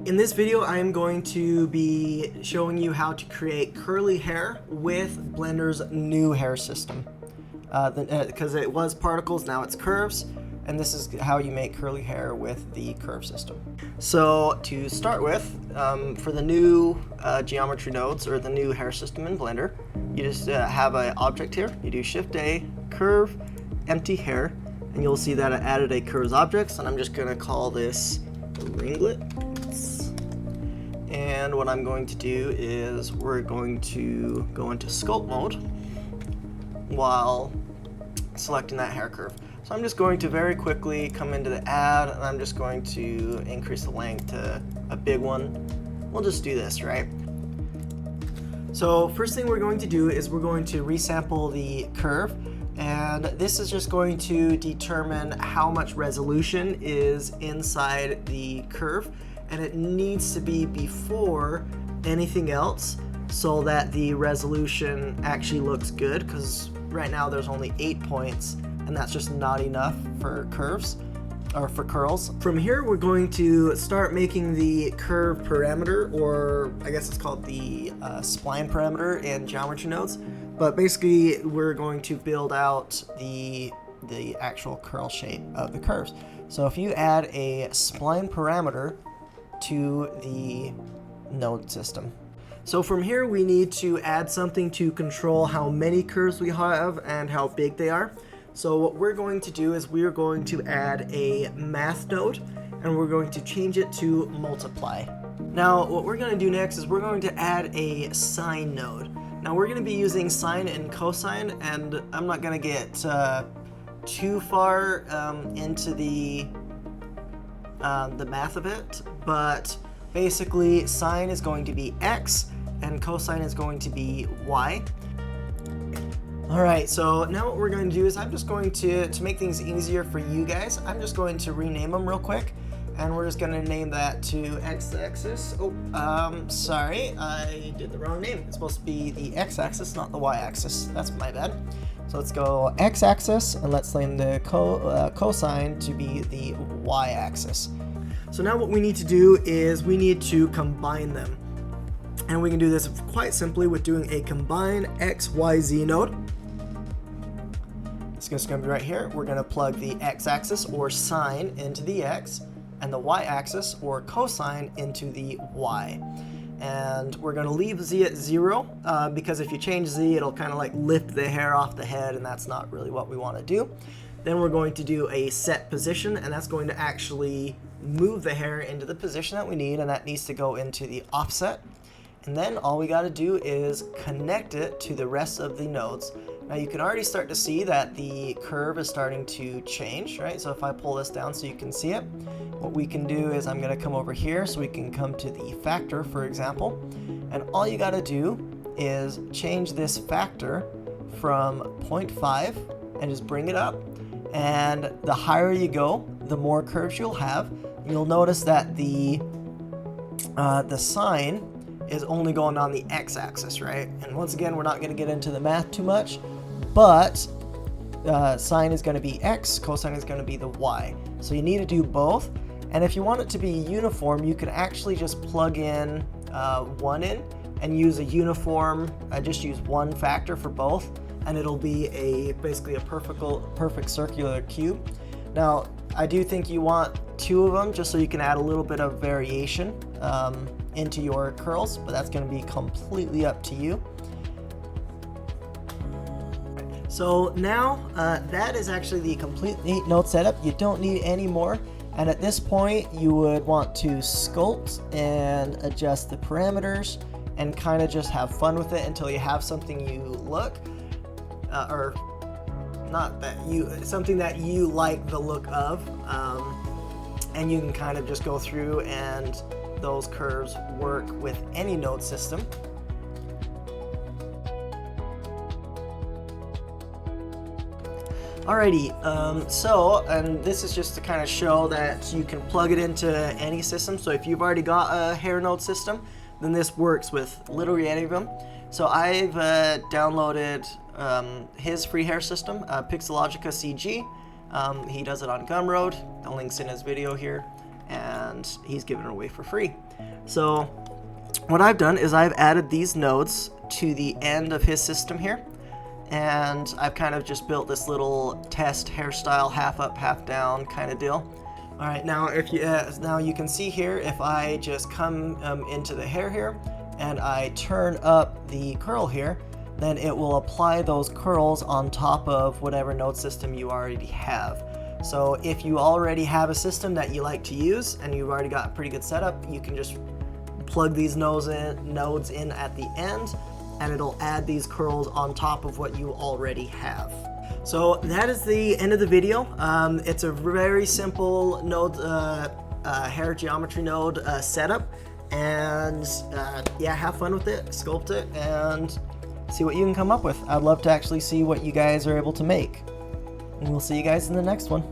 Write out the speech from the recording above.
In this video, I am going to be showing you how to create curly hair with Blender's new hair system. Because it was particles, now it's curves, and this is how you make curly hair with the curve system. So to start with, for the new geometry nodes or the new hair system in Blender, you just have an object here. You do Shift A, curve, empty hair, and you'll see that I added a curves object, and I'm just going to call this ringlet. And what I'm going to do is we're going to go into sculpt mode while selecting that hair curve. So I'm just going to very quickly come into the add, and I'm just going to increase the length to a big one. We'll just do this, right? So first thing we're going to do is we're going to resample the curve, and this is just going to determine how much resolution is inside the curve, and it needs to be before anything else so that the resolution actually looks good, because right now there's only 8 points and that's just not enough for curves or for curls. From here we're going to start making the curve parameter, or I guess it's called the spline parameter in geometry nodes, but basically we're going to build out the actual curl shape of the curves. So if you add a spline parameter to the node system. So from here we need to add something to control how many curves we have and how big they are. So what we're going to do is we're going to add a math node, and we're going to change it to multiply. Now what we're going to do next is we're going to add a sine node. Now we're going to be using sine and cosine, and I'm not going to get too far into the math of it, but basically sine is going to be x and cosine is going to be y. Alright, so now what we're going to do is I'm just going to make things easier for you guys, I'm just going to rename them real quick, and we're just going to name that to x-axis. Sorry, I did the wrong name. It's supposed to be the x-axis, not the y-axis. That's my bad. So let's go x-axis, and let's name the cosine to be the y-axis. So now what we need to do is we need to combine them. And we can do this quite simply with doing a combine x, y, z node. It's just going to be right here. We're going to plug the x-axis or sine into the x, and the y-axis or cosine into the y. And we're going to leave z at 0 because if you change z, it'll kind of like lift the hair off the head, and that's not really what we want to do. Then we're going to do a set position, and that's going to actually move the hair into the position that we need, and that needs to go into the offset. And then all we got to do is connect it to the rest of the nodes. Now you can already start to see that the curve is starting to change, right? So if I pull this down so you can see it, what we can do is I'm going to come over here so we can come to the factor, for example. And all you got to do is change this factor from 0.5 and just bring it up. And the higher you go, the more curves you'll have. You'll notice that the sine is only going on the x-axis, right? And once again, we're not going to get into the math too much, but sine is going to be x, cosine is going to be the y. So you need to do both. And if you want it to be uniform, you can actually just plug in 1 in and use a uniform, just use one factor for both, and it'll be basically a perfect circular cube. Now, I do think you want 2 of them just so you can add a little bit of variation into your curls, but that's going to be completely up to you. So now that is actually the complete node setup. You don't need any more. And at this point, you would want to sculpt and adjust the parameters and kind of just have fun with it until you have something you look, or not that you, something that you like the look of, and you can kind of just go through and those curves work with any node system. Alrighty, and this is just to kind of show that you can plug it into any system. So if you've already got a hair node system, then this works with literally any of them. So I've downloaded his free hair system, Pixologica CG. He does it on Gumroad. The link's in his video here. and he's giving it away for free. So what I've done is I've added these nodes to the end of his system here, and I've kind of just built this little test hairstyle, half up, half down kind of deal. All right, now if you now you can see here, if I just come into the hair here and I turn up the curl here, then it will apply those curls on top of whatever node system you already have. So if you already have a system that you like to use and you've already got a pretty good setup, you can just plug these nodes in at the end, and it'll add these curls on top of what you already have. So that is the end of the video. It's a very simple node, hair geometry node setup, and yeah, have fun with it, sculpt it, and see what you can come up with. I'd love to actually see what you guys are able to make. And we'll see you guys in the next one.